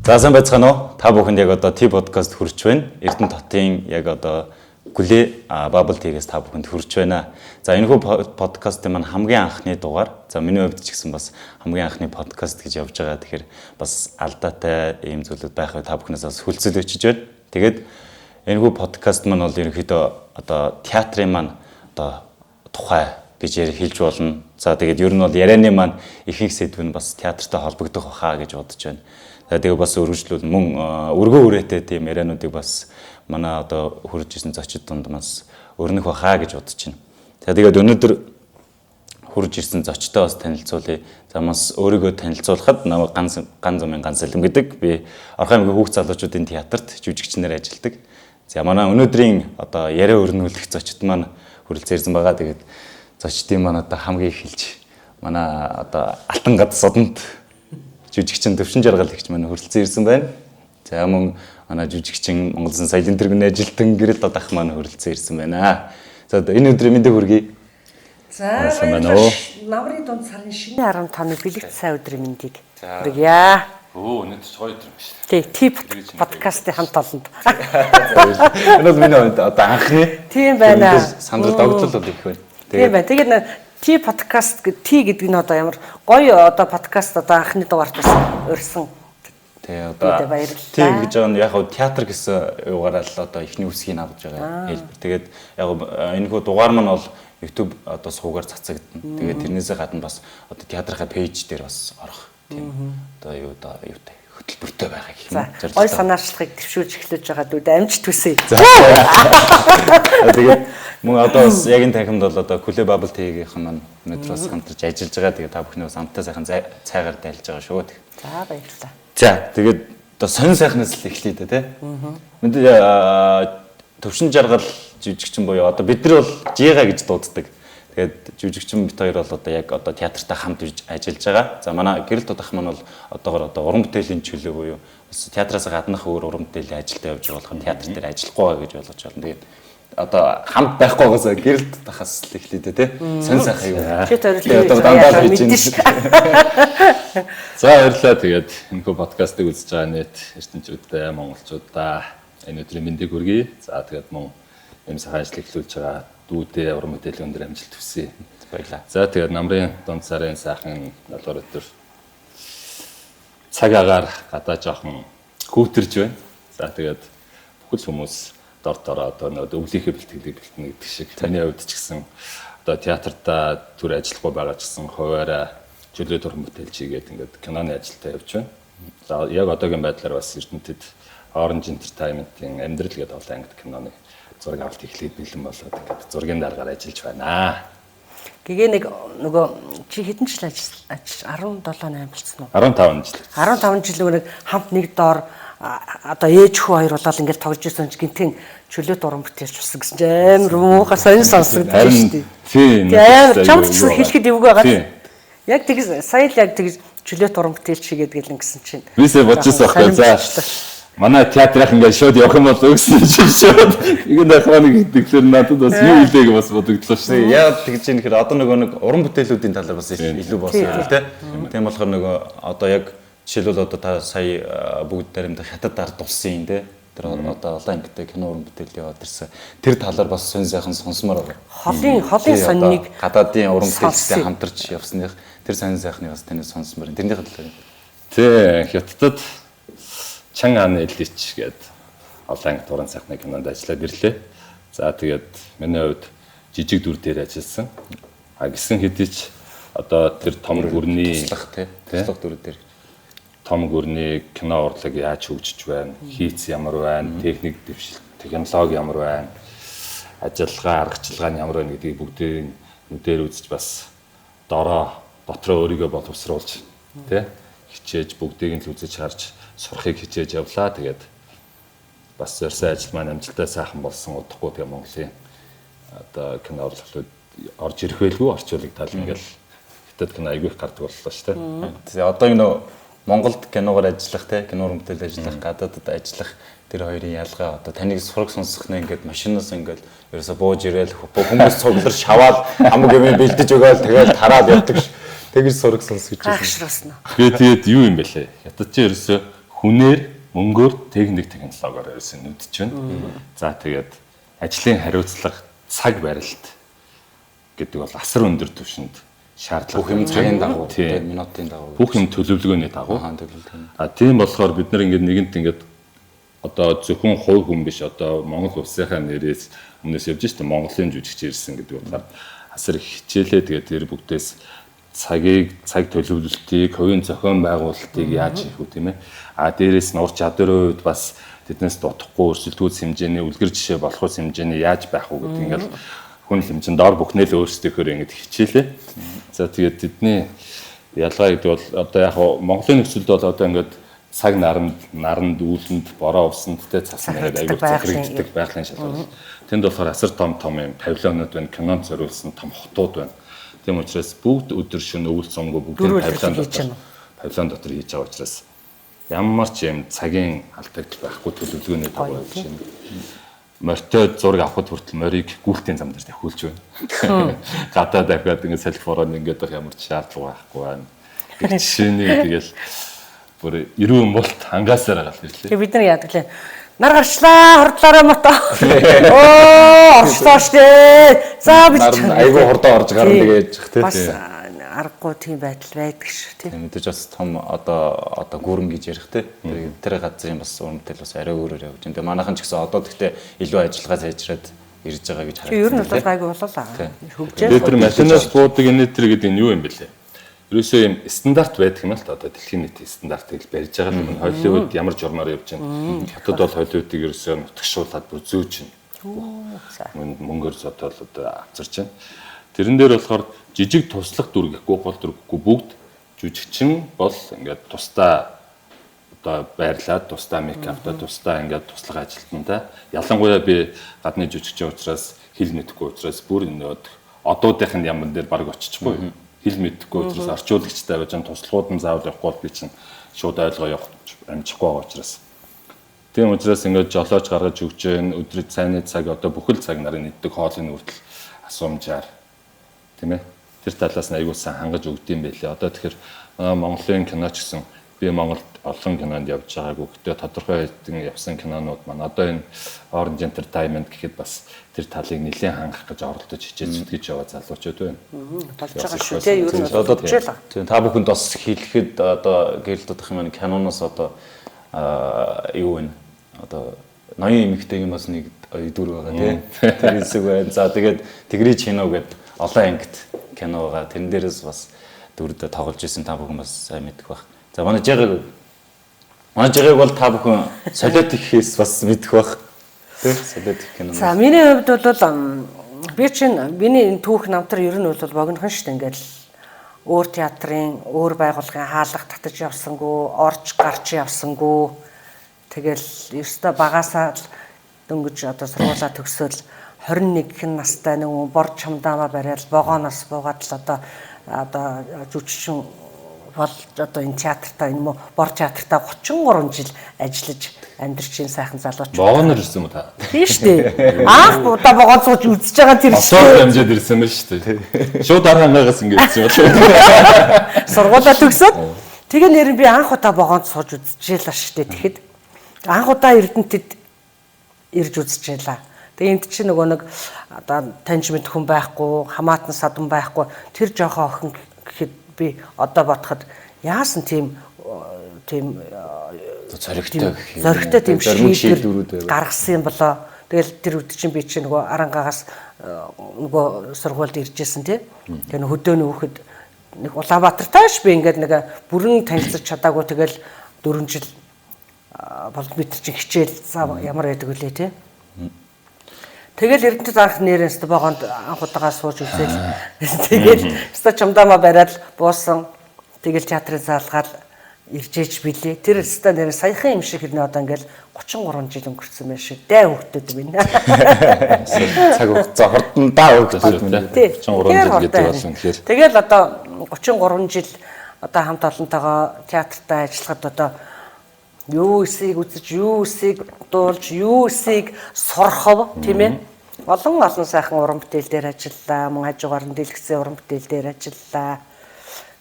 За сайн байцгаана уу? Та бүхэнд яг одоо T podcast хүрч байна. Эрдэнэ хотын яг одоо Гүлээ Bubble Tea-гээс та бүхэнд хүрч байна. За энэ хүү подкастын маань хамгийн анхны дугаар. За миний хувьд ч гэсэн бас хамгийн анхны подкаст гэж явж байгаа. Тэгэхээр бас алдаатай ийм зүйлүүд байх вэ та бүхнээс бас хүлцэл өчөж байна. Тэгээд энэ хүү подкаст маань бол ерөнхийдөө одоо театрын маань одоо тухай гэж хэлж болно. За тэгээд ер нь бол ярианы маань ихэнх сэдв нь бас театртай холбогдох баха гэж бодож байна. Тэгээ бас өргөжлүүл мөн өргөө үрээтэй тийм яриануудыг бас манай одоо хурж исэн зочид дунд бас өрнөх баха гэж бодож байна. За тэгээд өнөөдөр хурж ирсэн зочдтой бас танилцуулъя. За бас өөрийгөө танилцуулахад намайг ганц Салим гэдэг. Би Орхон аймгийн хүүхд залуучуудын театрт жүжигчнээр ажилладаг. За манай өнөөдрийн одоо яриа өрнүүлэх зочид маань хүрэлцэн ирсэн байгаа. Тэгээд зочдын маань одоо хамгийн их хэлж манай одоо Алтан гад содонд жүжигчин Төвшин Жаргал гэгч маань хүрэлцэн ирсэн байна. За мөн манай жүжигчин Монгол Улсын соёлын тэргүүний ажилтан Гэрэл Дадах маань хүрэлцэн ирсэн байна. За энэ өдрийн мэндийг хүргэе. За намрын дунд сарын шинэ 15-ны бэлэгт сайн өдрийн мэндийг хүргье. Өнөөдөр ч гоё өдөр юм шиг. Тий, подкастын хамт олонд. Энэ бол миний одоо анхны. Тийм байна. Сандрал догтлол бол их байна. Тийм байна. Тэгээд T podcast гэдэг нь одоо ямар гоё одоо подкаст одоо анхны дугаарт бас өрсөн. Тэгээ одоо тийм гэж байгаа нь яг хав театр гэсэн югаараа л одоо ихний үсгийг авч байгаа хэлбэр. Тэгээд яг энэ хүү дугаар маань бол YouTube одоо суугаар цацагдана. Тэгээд тэрнээсээ гадна бас одоо театрынхаа пэйж дээр бас орох тийм одоо юутай хөтөлбөртэй байгаа гэх юм. Гой санаачлагыг төвшүүлж эхлэж байгаа дүүд амжилт хүсье. Тэгээд мөн одоо бас яг энэ танхимд бол одоо Гүлээ Bubble Tea-ийн маань өнөөдөр бас хамтарч ажиллаж байгаа. Тэгээд та бүхний бас хамтаа сайхан цайгаар дайлж байгаа шүү. За баярлалаа. За тэгээд одоо сонин сайхнаас л эхлэе дээ тий. Мэдээ Төвшин Жаргал жүжигчин буюу одоо бид нар бол Жига гэж дууддаг. Тэгээд жүжигчин бит хоёр бол одоо яг одоо театртай хамт ажиллаж байгаа. За манай Гэрэл Дадах маань бол одоогоор одоо уран бүтээлийн чөлөө буюу бас театраас гаднах өөр уран бүтээлийн ажилтай явж байгаа болохоор театр дээр ажиллахгүй байгаа гэж ойлгож байна. Тэгээд одоо хамт байхгүй байгаас Гэрэл Дадахаас л эхлэе дээ тий. Сонь сайхан юу. Тэгээд одоо дандаа хийж байна. За баярлалаа. Тэгээд энэ подкастыг үзэж байгаа нийт эрдэмтчүүдтэй монголчуудаа энэ өдрийн мэндийг хүргэе. За тэгээд мөн юм сайхан ажил эхлүүлж байгаа дүүдээ уран бүтээлийн өндөр амжилт хүсье. Баярлалаа. За тэгээд намрын дунд сарын сайхан 7 өдөр цаг агаар гадаа жоохон хүүтэрж байна. За тэгээд бүхэл хүмүүс дордороо одоо өвлийнхээ бэлтгэлийг бэлтэнэ гэдэг шиг таны хувьд ч гэсэн одоо театртаа түр ажиллахгүй байгаа ч гэсэн хуваараа чөлөөт уран бүтээлч хийгээд ингээд киноны ажилдаа явж байна. За яг одоогийн байдлаар бас Эрдэнэтэд Orange Entertainment-ийн амьдрал гэдэг олон ангид киноны зураг авалт эхлээд бэлэн болоод ингээд зургийн дараагаар ажиллаж байна. Гэгээ нэг нөгөө чи хэдэн жил ажиллаж 17-8 болцсон уу? 15 жил. 15 жил нэг хамт нэг доор одоо ээж хүү хоёр болоод ингээд тоглож ирсэн ч гинтэн чөлөөт уран бүтээлч болсон гэсэн чинь амар муухай сонир сонсогдсон шүү дээ. Тийм. Чамд ч хэлэхэд эвгүй байгаа. Яг тэгс сая л яг тэгс чөлөөт уран бүтээлч хийгээд гэлэн гэсэн чинь. Бисээ бодчихсон байхгүй. За манай театрын ингээд шууд явах юм бол өгсөн чинь шууд ингэ дахиад тэгэхээр надад бас юу илээг бас бодогдлоо шүү. Яг тэгж юм хэрэг одоо нэг уран бүтээлүүдийн талаар бас илүү болсон юм тий. Тийм болохоор нөгөө одоо яг жишээлбэл одоо та сая бүгд даримт хятад ард улсын тий. Тэр одоо олон ангитай кино уран бүтээл яваад ирсэн. Тэр талаар бас сонь сайхан сонсомоор байгаа. Холын соннийг гадаадын уран бүтээлчтэй хамтарч явсных тэр сонь сайхныг бас таны сонсомоор. Тэрний талаар. Тий, хятадд Чан Ан Элич гээд олон анги уран сайхны кинонд ажиллаад ирлээ. За тэгээд миний хувьд жижиг дүр дээр ажилласан. Гисэн хэдий ч одоо тэр том гүрний туслах дүр дээр том гүрний кино урлаг яаж хөгжиж байна, хийц ямар байна, техник дэвшил, технологи ямар байна, ажиллагаа, аргачлал нь ямар байна гэдгийг бүгдийг нүдээр үзэж бас дотроо өөрийгөө боловсруулж тий хичээж бүгдийг нь л үзэж харж сурахыг хичээж явлаа. Тэгээд бас зорьсон ажил маань амжилттай сайхан болсон удахгүй тэгээ Монголын одоо кино урлагууд орж ирэх байлгүй орчуулдаг тал ингээл хятад кино айгүй их гардаг боллоо шүү дээ. Одоо энэ Монголд киногоор ажиллах те кино уран бүтээл ажиллах гадаадд ажиллах тэр хоёрын ялгаа одоо таныг сураг сонсохны ингээд машинаас ингээд ерөөсө бууж ирээл хүмүүс цуглар шаваад хамаг юм бэлдэж өгөөл тэгэл тараад явдаг ш. Тэгж сураг сонсож байсан. Тэгээд юу юм бэ лээ? Хятад чи ерөөсө хүнээр, мөнгөөр, техник технологиор ерөөсөө нүдж байна. За тэгээд ажлын хариуцлага, цаг барилт гэдэг бол асар өндөр түвшинд шаардлага. Бүх юм цагийн дагуу, тийм, минутын дагуу. бүх юм төлөвлөгөөний дагуу. Төлөвлөгөө. Тийм болохоор бид нар нэгэнт одоо зөвхөн хувь хүн биш, одоо Монгол улсынхаа нэрээс өмнөөс явж штэ Монголын жүжигч ирсэн гэдэг утгаар асар их хичээлээ. Тэгээд тэр бүгдээс цаг төлөвлөлтийг, хувийн зохион байгуулалтыг яаж хийх вэ тийм ээ. Дээрээс нь ур чадварын үед бас тэднээс дутхгүй өрсөлдөхүйц хэмжээний үлгэр жишээ болох ус хэмжээний яаж байх вэ гэдэг ингээд хүн хэмжээнд дор бүхнээ л өөрсдийнхөө ингээд хичээлээ. За тэгээд тэдний ялгаа гэдэг бол одоо яг Монголын нөхцөлд бол одоо ингээд цаг наранд үүлэнд бороо усанд тэ цасан гэдэг аюул захирагддаг байгалийн шалгал. Тэнд болохоор асар том юм павильонууд байна, кинонд зориулсан том хотууд байна. Тийм учраас бүгд өдөр шөнө өвөл цомгоо бүгд павильон дотор хийж байгаа учраас ямар ч юм цагийн алдагдал байхгүй төлөвлөгөөний дагуу явж байна. Морьтой зураг авахд хүртэл морийг гүйлтийн зам дээр тавьуулж байна. Гадаа дахиад ингэ салхи бороод ингээд ямар ч шаардлага байхгүй байна. Жишээний тэгэл бүр 90 мулт хангаасаар гал ирлээ. Тэгээ бид нар яадаг лээ. Нар гарчлаа, хордлоороо мото. Орчлоо штэ. За бид айгүй хордоо орж гарна гэж тийм. Бас аргагүй тийм байдал байдаг ш тийм. Мэдээж бас том одоо гүрэн гэж ярих тийм. Тэр газрын бас урамтай бас арай өөрөөр явж байна. Тэгээ манайхан ч гэсэн одоо тэгтээ илүү ажиллагаа сайжраад ирж байгаа гэж харагдав. Ер нь бол айгүй болоо. Хөгжөө. Тэр машинаас буудаг энэтэр гэдэг нь юу юм бэлээ? Ерөөсөө юм стандарт байдаг юм л та одоо дэлхийн нийтийн стандартыг барьж байгаа юм. Холливуд ямар журмаар явж байна. Хятад бол холливуудыг ерөөсөө нутагшуулаад бүр зөөж байна. Мөнгөөр зодол одоо авчирч байна. Тэрэн дээр болохоор жижиг туслах дүр гэхгүй гол дүр гэхгүй бүгд жүжигчин бол ингээд тусдаа одоо байрлаад тусдаа мейкапта тусдаа ингээд туслах ажилтнаа ялангуяа би гадны жүжигчин учраас хэл мэдэхгүй учраас бүр одуудынхын яман дээр баг очичихгүй хэл мэдэхгүй учраас орчуулагчтай байж байгаа туслахууд нь заавал явахгүй бол би чинь шууд ойлгоо явах амжихгүй байгаа учраас тийм учраас ингээд жолооч гаргаж өгч जैन өдрийн цайны цаг одоо бүхэл цаг нарын нэгдэг хоолны үрдэл асуумжаар тийм ээ тэр талаас нь аягүй сайн хангаж өгдөм байлээ. Одоо тэгэхээр Монголын кино ч гэсэн би Монголд олон кинонд явж байгаагүй. Гэхдээ тодорхой хэдэн явсан кинонууд маань одоо энэ Orange Entertainment гэхэд бас тэр талыг нэлээд хангах гэж оролдож хичээл зүтгэж яваа залуучууд байна. Болж байгаа шүү дээ. Ер нь одоо тийм та бүхэнд бас хэлэхэд одоо гэрэлтэх юм киноноос одоо юу вэ? Одоо ноён эмэгтэйгийн бас нэг дүр байгаа тийм. Тэр хэсэг байна. За тэгээд Тэгрий Чино гэдэг олон ангит кино байгаа. Тэрэн дээрээс бас дүрдээ тоглож исэн та бүхэн бас сайн мэдэх байх. За манай жагийг бол та бүхэн солиот ихээс бас мэдэх байх. Тийм солиот их кино. За миний хувьд бол би чинь миний энэ түүх намтар ер нь бол богинохон шүү дээ. Ингээл өөр театрын, өөр байгууллагын хаалга татаж явсангүй, орж гарч явсангүй. Тэгэл ёстой багасаа дөнгөж одоо сургуулаа төгсөөл 21 настай нэг бор чамдаамаа бариад вагоноос буугаад л одоо жүжигчин бол одоо энэ театртаа энэ бор театртаа 33 жил ажиллаж амьдарч ин сайхан залууч. Вагоноор ирсэн юм та? Тийм шүү дээ. Анх удаа вагон сууж үзэж байгаа тэр шүү. Осоор хэмжээд ирсэн мэн шүү дээ. Шууд дараа хангаас ингэж ирсэн байна. Сургуулаа төгсөөд тэгээ нэр би анх удаа вагонд сууж үзчихлээ шүү дээ. Тэгэхэд анх удаа Эрдэнэтэд ирж үзчихлээ. Тэгээ энд чинь нөгөө нэг одоо таньж мэд хүн байхгүй, хамаатан садан байхгүй. Тэр жоохон охин гэхэд би одоо бодоход яасан тийм зоригтой тийм шийдвэр гаргасан юм болоо. Тэгэл тэр үед чинь би чинь нөгөө Арангаагаас нөгөө сургуульд иржсэн тий. Тэгээ хөдөөний хүүхэд нэг Улаанбаатартайш би ингээд нэг бүрэн танилцаж чадаагүй тэгэл 4 жил болмитр чинь хичээл ямар байдаг вүлээ тий. Тэгэл Эрдэнэт анх нэрээс вагонд анх удаага сууж үзэл. Тэгэл өстө чамдаамаа бариад буусан. Тэгэл театрын заалгаад иржээж билээ. Тэр өстө нэр саяхан юм шиг хэрнээ одоо ингээл 33 жил өнгөрцөн байх шиг дай хөвгтүүд минь. Цаг хугацаа хордондоо хөвгтүүд минь. 33 жил гэдэг болсон тэгэхээр. Тэгэл одоо 33 жил одоо хамт олонтойгоо театртаа ажиллахад одоо юу эсийг үзэж, юу эсийг дуулж, юу эсийг сурхав тийм ээ. Олон сайхан уран бүтээл дээр ажиллалаа. Мөн хажуугаар нь дэлгэцэн уран бүтээл дээр ажиллалаа.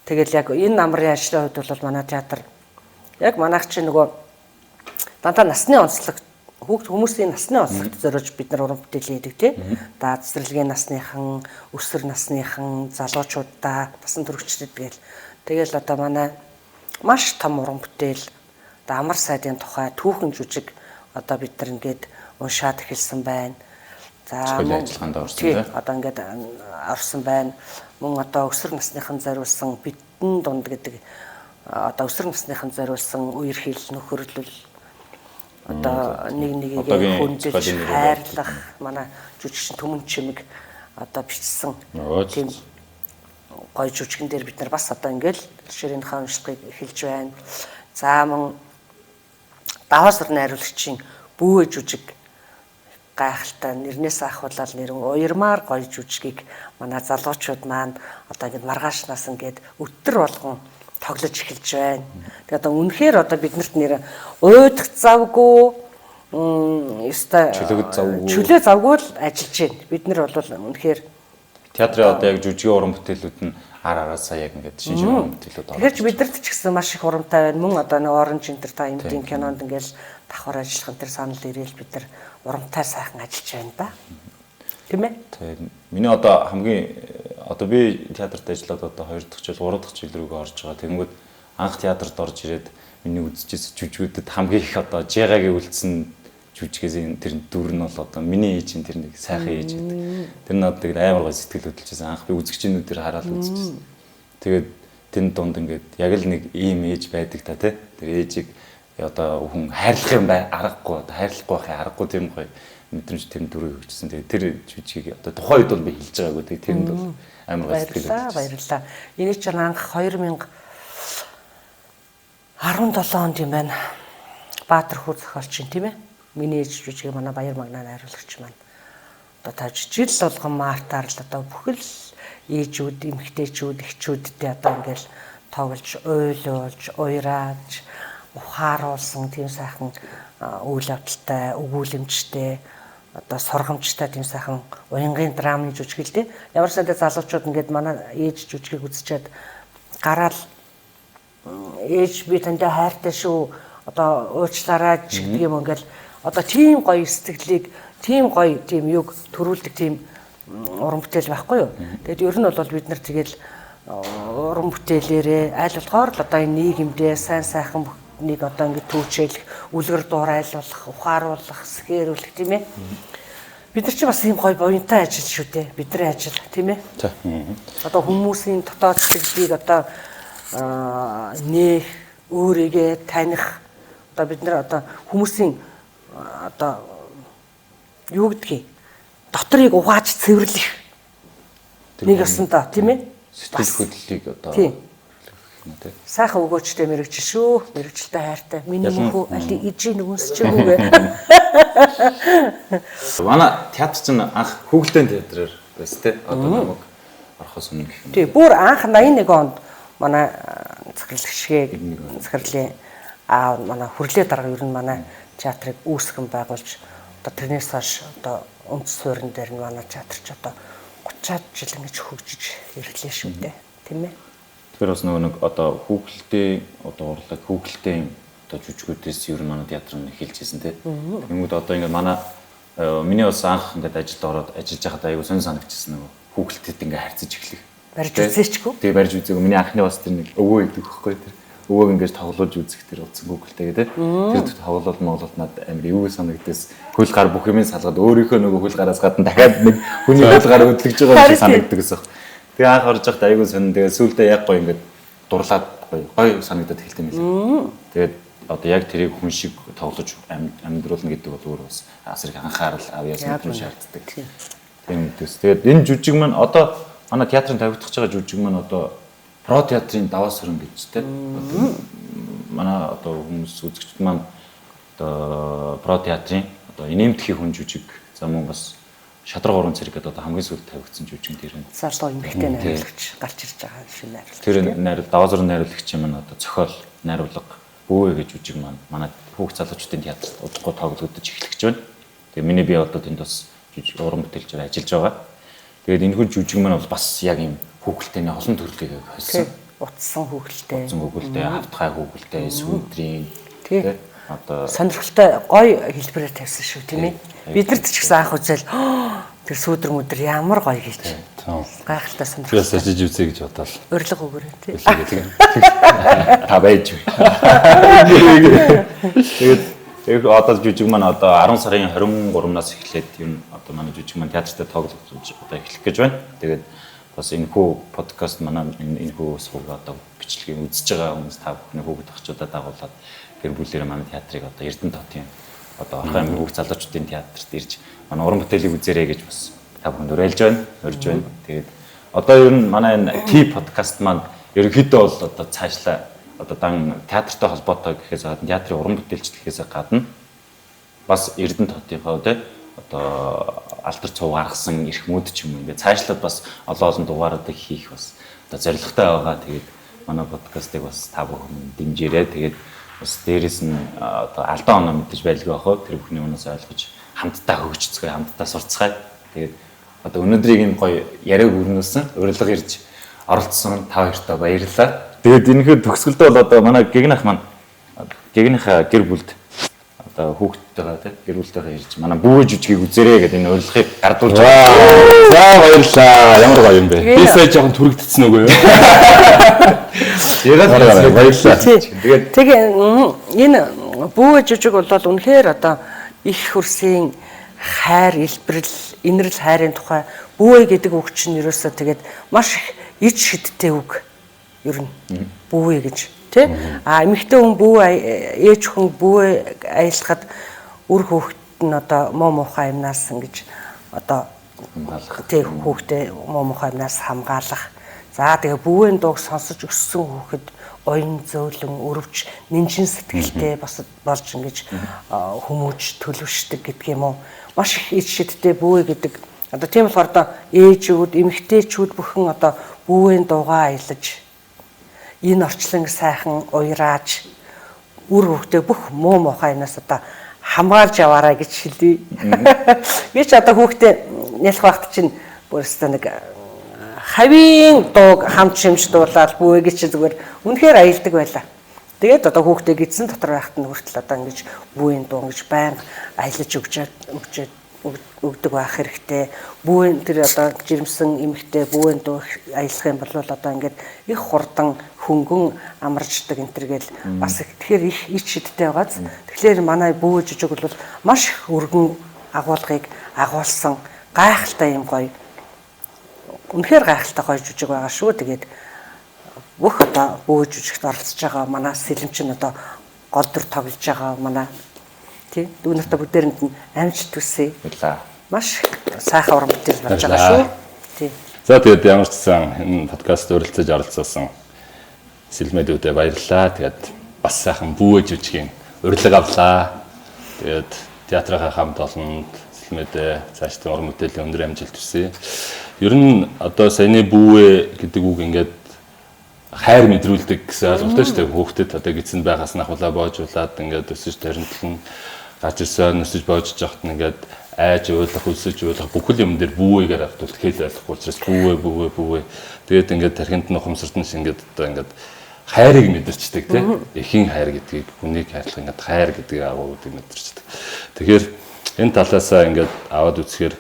Тэгэл яг энэ намрын ажлын хувьд бол манай театр яг манайх чинь нөгөө дандаа насны онцлог хүмүүсийн насны онцлогт зориулж бид нар уран бүтээл хийдэг тий. За цэцэрлэгийн насныхан, өсвөр насныхан, залуучуудаа, насан туршид гээл. Тэгэл одоо манай маш том уран бүтээл одоо амар сайдын тухай түүхэн жүжиг одоо бид нар ингээд уншаад эхэлсэн байна. За ажиллагаанд орсон тий. Одоо ингээд орсон байна. Мөн одоо өсвөр насныхан зориулсан бидэн дунд гэдэг одоо өсвөр насныхан зориулсан үерхийл нөхөрлөл одоо нэг нэгийг хүндэлж хайрлах манай жүжигчин Түмэн Чимэг одоо бичсэн тийм гоё жүжигэн дээр бид нар бас одоо ингээл ширийнхаа уншлагыг эхэлж байна. За мөн даваас өр найруулагчийн бүүе жүжиг гайхалтай нэрнээс ахуулаад нэрэн уярмаар гоё жүжигийг манай залуучууд маань одоо ингээд маргаашнаас ингээд өтөр болгон тоглож эхэлж байна. Тэгээ одоо үнэхээр одоо биднэрт нэр уйдах завгүй чөлөө завгүй л ажиллаж байна. Бид нар бол үнэхээр театрын одоо яг жүжигийн уран бүтээлүүд нь араасаа яг ингээд шинж уран бүтээлүүд орж. Тэгэхээр ч бидэрт ч гэсэн маш их урамтай байна. Мөн одоо нэг Orange Entertainment-ийн кинонд ингээд давхар ажиллах энэ санал ирээл бид нар урамтай сайхан ажиллаж байна да. Тийм ээ? Тийм. Миний одоо хамгийн одоо би театрт ажиллаад одоо 2 дахь жил 3 дахь жил рүүгээ орж байгаа. Тэгэнгүүт анх театрт орж ирээд миний үзчихсэн жүжигүүдэд хамгийн их одоо жигагийн үлдсэн жүжигээс тэр дүр нь бол одоо миний ээжийн тэр нэг сайхан ээж гэдэг. Тэр нь одоо амар гоо сэтгэл хөдлөжсэн. Анх би үзэгчнүүдээр хараад үзчихсэн. Тэгээд тэн дунд ингээд яг л нэг ийм ээж байдаг та тий. Тэр ээжийг одоо хүн хайрлах юм бай аргагүй одоо хайрлахгүй байхын аргагүй тийм гоё мэдрэмж тэр дүрийг өгчсэн. Тэгээд тэр жүжигийг одоо тухайн үед бол би хэлж байгаагүй. Тэгээд тэрэнд бол амар гоо сэтгэл хөдлөжсэн. Баярлалаа. Энийг ч анх 2017 онд юм байна. Баатар хүү зохиолч юм тийм ээ. Миний ээж жүжигийг манай Баяр Магнаа найруулагч маань одоо тааж жил болгон мартаар л одоо бүхэл ээжүүд, эмэгтэйчүүд, эхчүүдтэй одоо ингээл тоглож, уйлуулж, уйрааж, ухааруулсан тийм сайхан үйл явдалтай, өгүүлэмжтэй, одоо сургамжтай тийм сайхан уянгийн драмын жүжиг л дээ. Ямар сандаа залуучууд ингээд манай ээж жүжигийг үзчихэд гараал ээж би тантай хайртай шүү. Одоо уучлаарай гэдэг юм ингээл одоо тийм гоё сэтгэлийг, тийм гоё тийм юг төрүүлдэг тийм уран бүтээл байхгүй юу. Тэгэд ер нь бол бид нар тэгэл уран бүтээлээрээ аль болохоор л одоо энэ нийгэмдээ сайн сайхан нэг одоо ингэ түүчээлэх, үлгэр дуурайлуулах, ухааруулах, сэхэрүүлэх тийм ээ. Бид нар ч бас ийм гоё буянтай ажил шүү дээ. Бидний ажил тийм ээ. Одоо хүмүүсийн дотоод сэтгэлийг одоо нээх, өөрийгөө таних одоо бид нар одоо хүмүүсийн одоо юу гэдгийг дотрыг угааж цэвэрлэх нэг ёсонтой тийм ээ. Сэтгэл хөдлөлийг одоо сайхан өгөөчтэй мэрэгжил шүү. Мэрэгжилтэй хайртай. Миний мөнхөө али ижийн нүгүнсч өгөө. Манай театр чинь анх Хүүхэлдэйн театраар байсан тий. Одоо намайг орохоос өмнө гэх юм. Тий, бүр анх 81 онд манай захирлын манай хүрлээ дарга ер нь манай театрыг үүсгэн байгуулж одоо тэрнээс хойш одоо үндэс суурин дээр нь манай театр ч одоо 30-аад жил ингэж хөгжиж ирлээ шүү дээ. Тийм ээ. Тэгэхээр бас нэг одоо Хүүхэлдэйн одоо урлаг Хүүхэлдэйн одоо жүжигүүдээс ер нь манай театр нь эхэлж ирсэн тий. Тэнгүүд одоо ингээд манай миний бас анх ингээд ажилд ороод ажиллаж байхад аягүй сонь санагдчихсан нөгөө Хүүхэлдэйд ингээд харьцаж эхлэх. Барьж үзээчгүй. Тэгээ барьж үзээгүй. Миний анхны бас тэр нэг өвөө идэх байхгүй тэр. Өвөөг ингээд тоглуулж үзэх тэр утсан Хүүхэлдэйгээ тий. Тэр тоглолт Монголд надад амар эвгүй санагдээс хөл гар бүх юмыг салгаад өөрийнхөө нөгөө хөл гараас гадна дахиад нэг хүний хөл гар хөдлөж байгаа юм санагддаг гэсэн. Тэгээ анх орж байхад аягүй сонь. Тэгээ сүүлдээ яг гоё ингээд дурлаад гоё санагдаад эхэлсэн юм лээ. Тэгээд одоо яг тэрийг хүн шиг тоглож амьдруулна гэдэг бол өөр бас асар их анхаарал авьяас мэдрэмж шаарддаг. Тийм үгээс. Тэгээд энэ жүжиг маань одоо манай театрын тавигдах байгаа жүжиг маань одоо про театрын даваа сөрөн гэж тийм. Манай одоо хүмүүс үзэгчд маань одоо про театрын одоо инээмтгий хүн жүжиг за мөн бас шатраг уран цэрэг гэдэг одоо хамгийн сүүлд тавигдсан жүжиг дээр нь. Залуу эмэгтэй найруулагч гарч ирж байгаа шинэ найруулагч. Тэр даваа сөрөн найруулагч маань одоо зохиол найруулга бөөе гэж жүжиг маань манай хүүхд залуучдын театрт удахгүй тоглогдож эхлэж байна. Тэгээ миний би одоо тэнд бас жүжиг уран бүтээлчээр ажиллаж байгаа. Тэгээд энэ хүн жүжиг маань бол бас яг юм хүүхэлдэйний олон төрлийг хольсон. Утсан хүүхэлдэй. Утсан хүүхэлдэй, хавтгай хүүхэлдэй, сүүдрийн тий. одоо сонирхолтой гоё хэлбэрээр тавьсан шүү тийм ээ. Биднэрт ч гэсэн анх үзэл тэр сүүдэр мүдэр ямар гоё гэж. Гайхалтай сонирхолтой. Би сажиж үзье гэж бодоод. Урилга өгөөрэй тий. та байж. Тэгээд одоо жүжиг маань одоо 10 сарын 23-наас эхлээд юм одоо манай жүжиг маань театртаа тоглож одоо эхлэх гэж байна. Тэгээд бас энэ хүү подкаст манай энэ хүү сувг одоо бичлэгийг үзэж байгаа хүмүүс та бүхний хүүхэд ахчуудаа дагуулад гэр бүлээрээ манай театрыг одоо Эрдэнэ хотын одоо Орхон аймгийн хүүхд залуучуудын театрт ирж манай уран бүтээлийг үзээрэй гэж бас та бүхэнд уриалж байна, урьж байна. Тэгээд одоо ер нь манай энэ T подкаст маань ерөнхийдөө бол одоо цаашлаа одоо дан театртай холбоотой гэхээс гадна театрын уран бүтээлчлэхээс гадна бас Эрдэнэ хотынхоо одоо алдар цуг гаргасан эрх мөд ч юм уу ингээд цаашлаад бас олон дугааруудыг хийх бас одоо зорилготой байгаа. Тэгээд манай подкастыг бас та бүхэн дэмжээрэй. Тэгээд бас дээрэс нь одоо алдаа оноо мэдээж байлгүй байх. Тэр бүхний өнөөс ойлгож хамтдаа хөгжицгээе, хамтдаа сурцгаая. Тэгээд одоо өнөөдрийг энэ гоё яриаг өрнүүлсэн, урилга ирж оролцсон та хоёртаа баярлалаа. Тэгээд энэхүү төгсгөлдөө бол одоо манай гэгнийхээ гэр бүлд одоо хүүхдтэйгээ тийм гэр бүлтэйгээ ирж манай бүүгээ жүжигийг үзээрэй гэдэг энэ урилгыг гардуулж байгаа. За баярлалаа. Ямар гоё юм бэ? Би сая жоохон түрэгдсэн үгүй юу? Ягаад баярлалаа. Тэгээ энэ бүүгээ жүжиг бол үнэхээр одоо их хөрсийн хайр, илбэрэл, инэрл хайрын тухай бүүгээ гэдэг үг чинь ерөөсөө тэгээд маш их ич шидтэй үг. Ер нь бүүгээ гэж тий эмэгтэй хүн ээж хүн бүү аялахад үр хүүхэд нь одоо муу муухай юмнаас ингэж одоо тий хүүхдээ муу муухай юмнаас хамгаалах. За тэгээ бүүгийн дууг сонсож өссөн хүүхэд оюун зөөлөн өрөвч нэнжин сэтгэлтэй болж ингэж хүмүүж төлөвшдөг гэдг юм уу. Маш их ич шидтэй бүү гэдэг. Одоо тийм болохоор одоо ээжүүд, эмэгтэйчүүд бүхэн одоо бүүгийн дуугаа аялаж энэ орчлон сайхан уйрааж үр хүүхдээ бүх муу муухай юмнаас одоо хамгаалж яваарай гэж хэлье. Би ч одоо хүүхдээ нялх багт чинь бүрстэ нэг хавийн дууг хамт шимж дуулаад бүүгээ гэж зүгээр үнэхээр аялдаг байлаа. Тэгээд одоо хүүхдээ гидсэн дотор байхад нь хүртэл одоо ингэж бүүгийн дуу гэж байнга аялаж өгдөг байх хэрэгтэй. Бүүгийн тэр одоо жирэмсэн эмэгтэй бүүгийн дуу аялах юм бол одоо ингээд их хурдан хөнгөн амарчдаг энэ төр гэл бас тэгэхээр их ич шидтэй байгааз. Тэгэхээр манай бүү жүжиг бол маш их өргөн агуулгыг агуулсан гайхалтай юм гоё. Үнэхээр гайхалтай гоё жүжиг байгаа шүү. Тэгээд бүх одоо бүү жүжигт оролцож байгаа манай сэлэмчин одоо гол дүр тоглож байгаа манай тий дүүнэртээ бүдээрэнд нь амжилт хүсье. Маш сайхан уран бүтээл болж байгаа шүү. Тий. За тэгээд ямар ч гэсэн энэ подкаст өрөлцөж оролцсон сэлмэдүүдэд баярлалаа. Тэгээд бас сайхан бүүж үжигийн урилга авлаа. Тэгээд театрынхаа хамт олонд сэлмэдээ цаашдын уран бүтээлийн өндөр амжилт хүсье. Ер нь одоо саяны бүүвэ гэдэг үг ингээд хайр мэдрүүлдэг гэсэн ойлголттой шүү дээ. Хүүхдэд одоо гидсэнд байгаас нь ахуулаа боожуулаад ингээд өсөж таринтлан гарч ирсэн өсөж боожж явахт нь ингээд айж ойлгох, өсөж ойлгох бүхэл юм дээр бүүгээр автуулт хэл ойлгохгүй учраас бүүвэ. Тэгээд ингээд тархинд нь ухамсарт нь ингээд одоо ингээд хайрыг мэдэрчдэг тийм. Эхийн хайр гэдгийг хүнийг хайрлах ингээд хайр гэдгийг агуулдаг мэдэрчдэг. Тэгэхээр энэ талаасаа ингээд аваад үзэхээр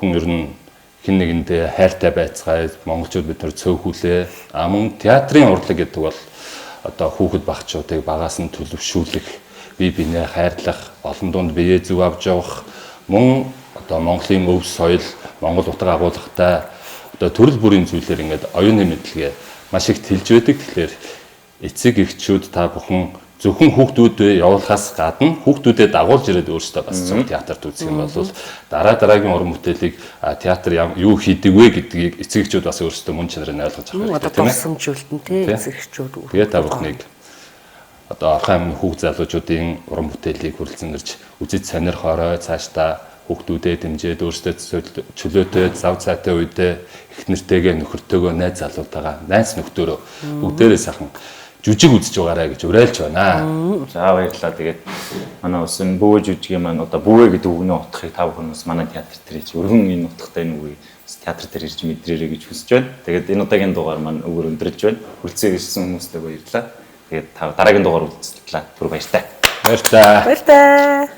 хүн ер нь хин нэгэндээ хайртай байцгаая монголчууд бид нар цөөхүүлээ. Мөн театрын урлаг гэдэг бол одоо хүүхэд багчуудыг багаас нь төлөвшүүлэх, бие биенээ хайрлах, олон дунд биеэ зүг авч явах, мөн одоо Монголын өв соёл, Монгол утга агуулгатай одоо төрөл бүрийн зүйлээр ингээд оюуны мэдлэгээ маш их тэлж байдаг. Тэгэхээр эцэг эхчүүд та бүхэн зөвхөн хүүхдүүдэд явуулахаас гадна хүүхдүүдэд дагуулж ирээд өөрсдөө бас зөв театрт үзэх юм бол дараагийн уран бүтээлийг театр юу хийдэг вэ гэдгийг эцэг эхчүүд бас өөрсдөө мөн чанарыг ойлгож авах хэрэгтэй тийм ээ. Тусламжуултан тийм эцэг эхчүүд. Тэгээд та бүхнийг одоо Орхон аймгийн хүүхд залуучуудын уран бүтээлийг хүрэлцэн ирж үзэж сонирхорой. Цаашдаа хүүхдүүдэд дэмжиж өөрсдөө чөлөөтэй зав цайтай үедээ их нэртэйгээ нөхөртөөгөө найз залуутайгаа найз нөхдөөрөө бүгдээрээ сайхан жүжиг үзэж байгаарай гэж уриалж байна. За баярлалаа. Тэгээд манай ус энэ бүү жүжигийн маань одоо бүүвэ гэдэг үгнээ утгахыг та бүхэн бас манай театр дээр ирж өргөн энэ утгатай энэ үгийг театр дээр ирж мэдрээрэй гэж хүсэж байна. Тэгээд энэ удаагийн дугаар маань өгөр өндөрлж байна. Хүрэлцээ ирсэн хүмүүстээ баярлалаа. Тэгээд дараагийн дугаар уулзлаа. Түр баяртай. Баярлалаа. Баярлалаа.